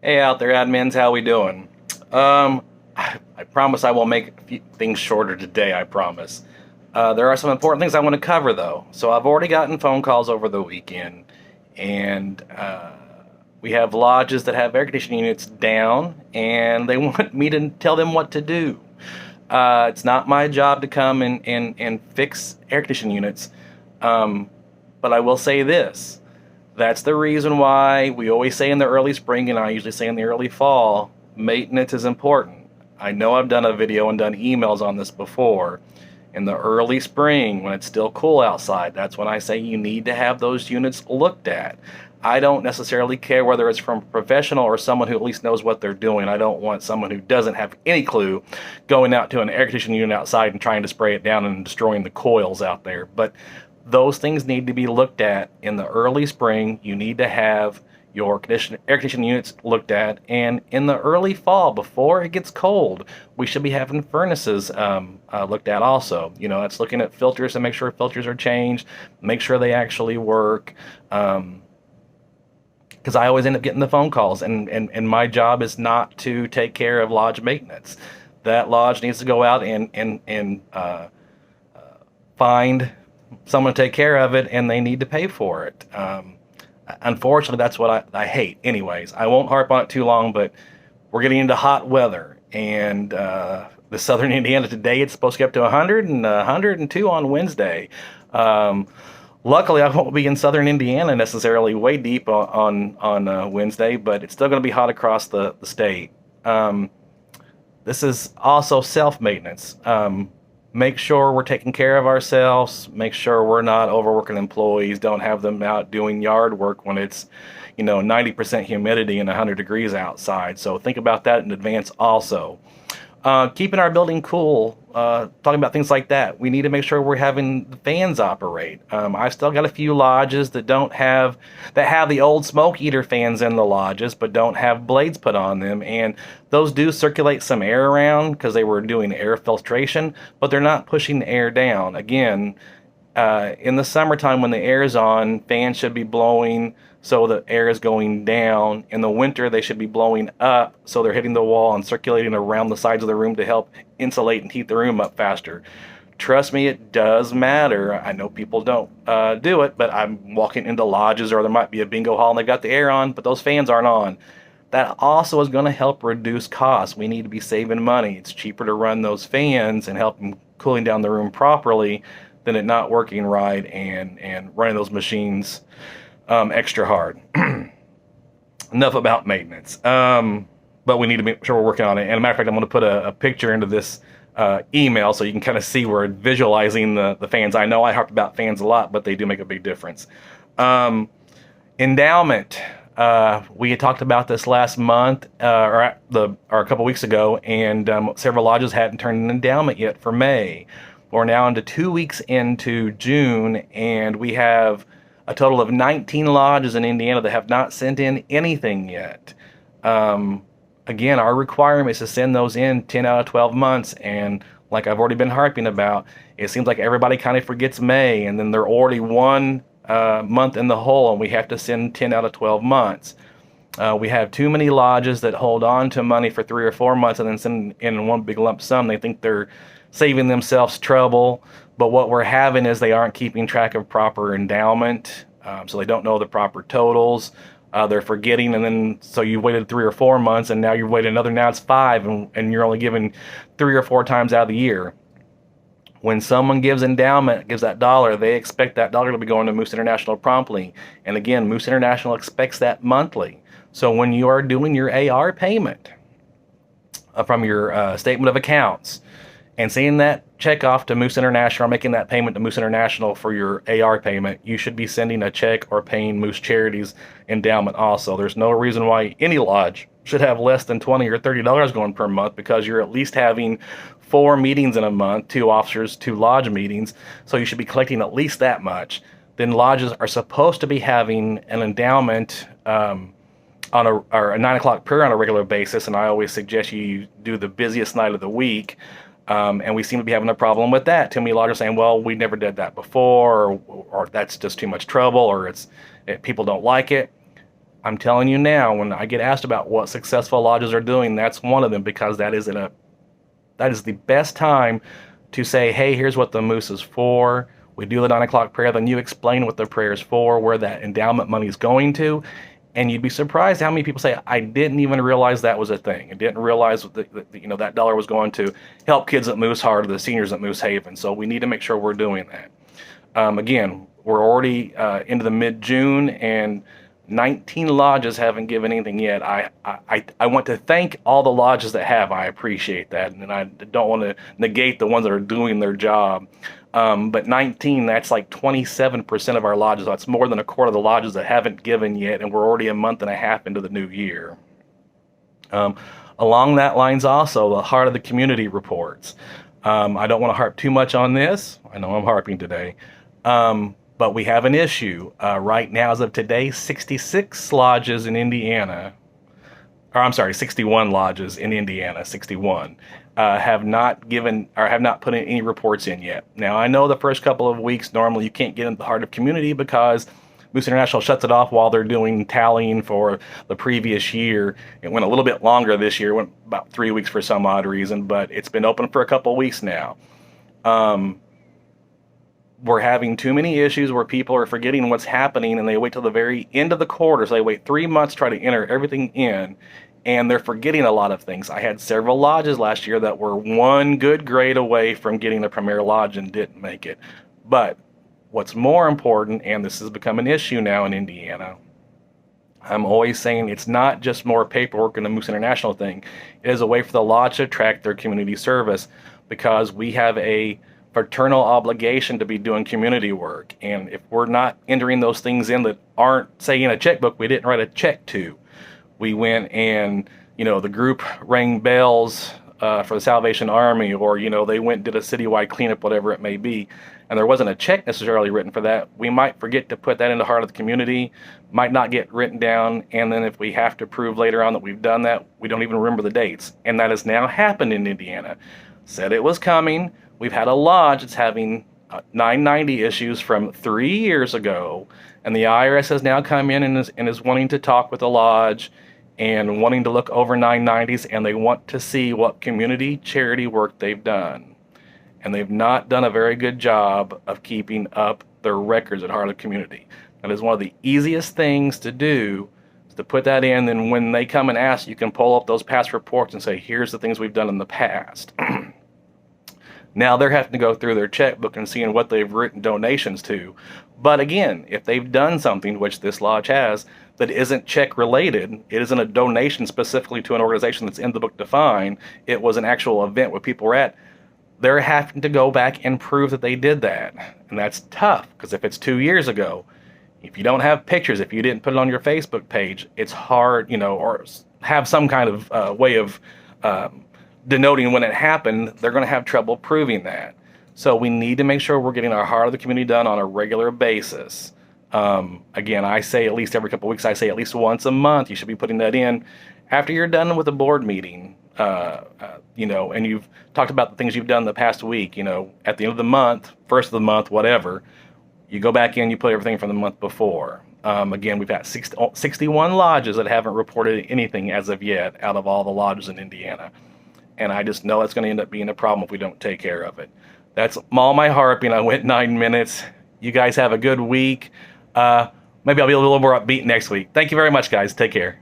Hey out there, admins, how we doing? Um, I promise I will make a few things shorter today, I promise. There are some important things I want to cover though. So I've already gotten phone calls over the weekend, and we have lodges that have air conditioning units down, and they want me to tell them what to do. It's not my job to come and fix air conditioning units, um, but I will say this. That's the reason why we always say in the early spring, and I usually say in the early fall, maintenance is important. I know I've done a video and done emails on this before. In the early spring, when it's still cool outside, that's when I say you need to have those units looked at. I don't necessarily care whether it's from a professional or someone who at least knows what they're doing. I don't want someone who doesn't have any clue going out to an air conditioning unit outside and trying to spray it down and destroying the coils out there. But those things need to be looked at in the early spring. You need to have your air conditioning units looked at, and in the early fall, before it gets cold, we should be having furnaces looked at also. You know, that's looking at filters to make sure filters are changed, make sure they actually work. Because I always end up getting the phone calls, and my job is not to take care of lodge maintenance. That lodge needs to go out and find someone to take care of it, and they need to pay for it. Unfortunately, that's what I hate. Anyways, I won't harp on it too long, but we're getting into hot weather, and the southern Indiana today, it's supposed to get up to 100 and 102 on Wednesday. Luckily, I won't be in southern Indiana necessarily way deep on Wednesday, but it's still going to be hot across the state. This is also self-maintenance. Make sure we're taking care of ourselves. Make sure we're not overworking employees. Don't have them out doing yard work when it's, 90% humidity and 100 degrees outside. So think about that in advance also. Keeping our building cool, talking about things like that. We need to make sure we're having the fans operate. I've still got a few lodges that have the old smoke eater fans in the lodges, but don't have blades put on them. And those do circulate some air around because they were doing air filtration, but they're not pushing the air down. Again, in the summertime when the air is on, fans should be blowing so the air is going down. In the winter, they should be blowing up so they're hitting the wall and circulating around the sides of the room to help insulate and heat the room up faster. Trust me, it does matter. I know people don't do it, but I'm walking into lodges, or there might be a bingo hall and they've got the air on, but those fans aren't on. That also is going to help reduce costs. We need to be saving money. It's cheaper to run those fans and help them cooling down the room properly than it not working right and running those machines extra hard. Enough about maintenance. But we need to make sure we're working on it. And as a matter of fact, I'm going to put a picture into this email so you can kind of see where visualizing the fans. I know I harp about fans a lot, but they do make a big difference. Endowment. We had talked about this last month or a couple weeks ago, and several lodges hadn't turned an endowment yet for May. We're now into 2 weeks into June, and we have a total of 19 lodges in Indiana that have not sent in anything yet. Again, our requirement is to send those in 10 out of 12 months, and like I've already been harping about, it seems like everybody kind of forgets May, and then they're already one month in the hole, and we have to send 10 out of 12 months. We have too many lodges that hold on to money for 3 or 4 months and then send in one big lump sum. They think they're saving themselves trouble, but what we're having is they aren't keeping track of proper endowment, so they don't know the proper totals. They're forgetting, and then so you waited 3 or 4 months, and now you've waited another. Now it's 5, and you're only given 3 or 4 times out of the year. When someone gives endowment, gives that dollar, they expect that dollar to be going to Moose International promptly. And again, Moose International expects that monthly. So when you are doing your AR payment from your statement of accounts, and sending that check off to Moose International, or making that payment to Moose International for your AR payment, you should be sending a check or paying Moose Charities endowment also. There's no reason why any lodge should have less than $20 or $30 going per month, because you're at least having 4 meetings in a month, 2 officers, 2 lodge meetings, so you should be collecting at least that much. Then lodges are supposed to be having an endowment on a 9 o'clock prayer on a regular basis, and I always suggest you do the busiest night of the week. And we seem to be having a problem with that. Too many lodges saying, well, we never did that before, or that's just too much trouble, or people don't like it. I'm telling you now, when I get asked about what successful lodges are doing, that's one of them, because that is the best time to say, hey, here's what the moose is for. We do the 9 o'clock prayer, then you explain what the prayer is for, where that endowment money is going to, and you'd be surprised how many people say, I didn't even realize that was a thing. I didn't realize that dollar was going to help kids at Moose Heart or the seniors at Moose Haven. So we need to make sure we're doing that. Again, we're already into the mid-June, and 19 lodges haven't given anything yet. I want to thank all the lodges that have. I appreciate that, and I don't want to negate the ones that are doing their job. But 19, that's like 27% of our lodges. That's more than a quarter of the lodges that haven't given yet, and we're already a month and a half into the new year. Along that lines also, the Heart of the Community reports. I don't want to harp too much on this. I know I'm harping today. But we have an issue. Right now, as of today, 66 lodges in Indiana, or I'm sorry, 61 lodges in Indiana, 61, have not put in any reports in yet. Now, I know the first couple of weeks, normally you can't get into the Heart of Community because Moose International shuts it off while they're doing tallying for the previous year. It went a little bit longer this year. It went about 3 weeks for some odd reason, but it's been open for a couple of weeks now. We're having too many issues where people are forgetting what's happening, and they wait till the very end of the quarter. So they wait 3 months to try to enter everything in, and they're forgetting a lot of things. I had several lodges last year that were one good grade away from getting a Premier Lodge and didn't make it. But what's more important, and this has become an issue now in Indiana, I'm always saying it's not just more paperwork and the Moose International thing. It is a way for the lodge to attract their community service, because we have a fraternal obligation to be doing community work. And if we're not entering those things in that aren't, say, in a checkbook we didn't write a check to, we went and, the group rang bells for the Salvation Army, or, they went and did a citywide cleanup, whatever it may be, and there wasn't a check necessarily written for that, we might forget to put that in the Heart of the Community, might not get written down, and then if we have to prove later on that we've done that, we don't even remember the dates. And that has now happened in Indiana. Said it was coming. We've had a lodge that's having 990 issues from 3 years ago, and the IRS has now come in and is wanting to talk with the lodge and wanting to look over 990s, and they want to see what community charity work they've done. And they've not done a very good job of keeping up their records at Heart of the Community. That is one of the easiest things to do, is to put that in, and when they come and ask, you can pull up those past reports and say, here's the things we've done in the past. Now they're having to go through their checkbook and seeing what they've written donations to. But again, if they've done something, which this lodge has, that isn't check related, it isn't a donation specifically to an organization that's in the book defined, it was an actual event where people were at, they're having to go back and prove that they did that. And that's tough, because if it's 2 years ago, if you don't have pictures, if you didn't put it on your Facebook page, it's hard, or have some kind of way of denoting when it happened, they're going to have trouble proving that. So we need to make sure we're getting our Heart of the Community done on a regular basis. Again, I say at least every couple of weeks, I say at least once a month, you should be putting that in. After you're done with a board meeting, and you've talked about the things you've done the past week, at the end of the month, first of the month, whatever, you go back in, you put everything from the month before. Again, we've got 61 lodges that haven't reported anything as of yet out of all the lodges in Indiana. And I just know it's going to end up being a problem if we don't take care of it. That's all my harping. I went 9 minutes. You guys have a good week. Maybe I'll be a little more upbeat next week. Thank you very much, guys. Take care.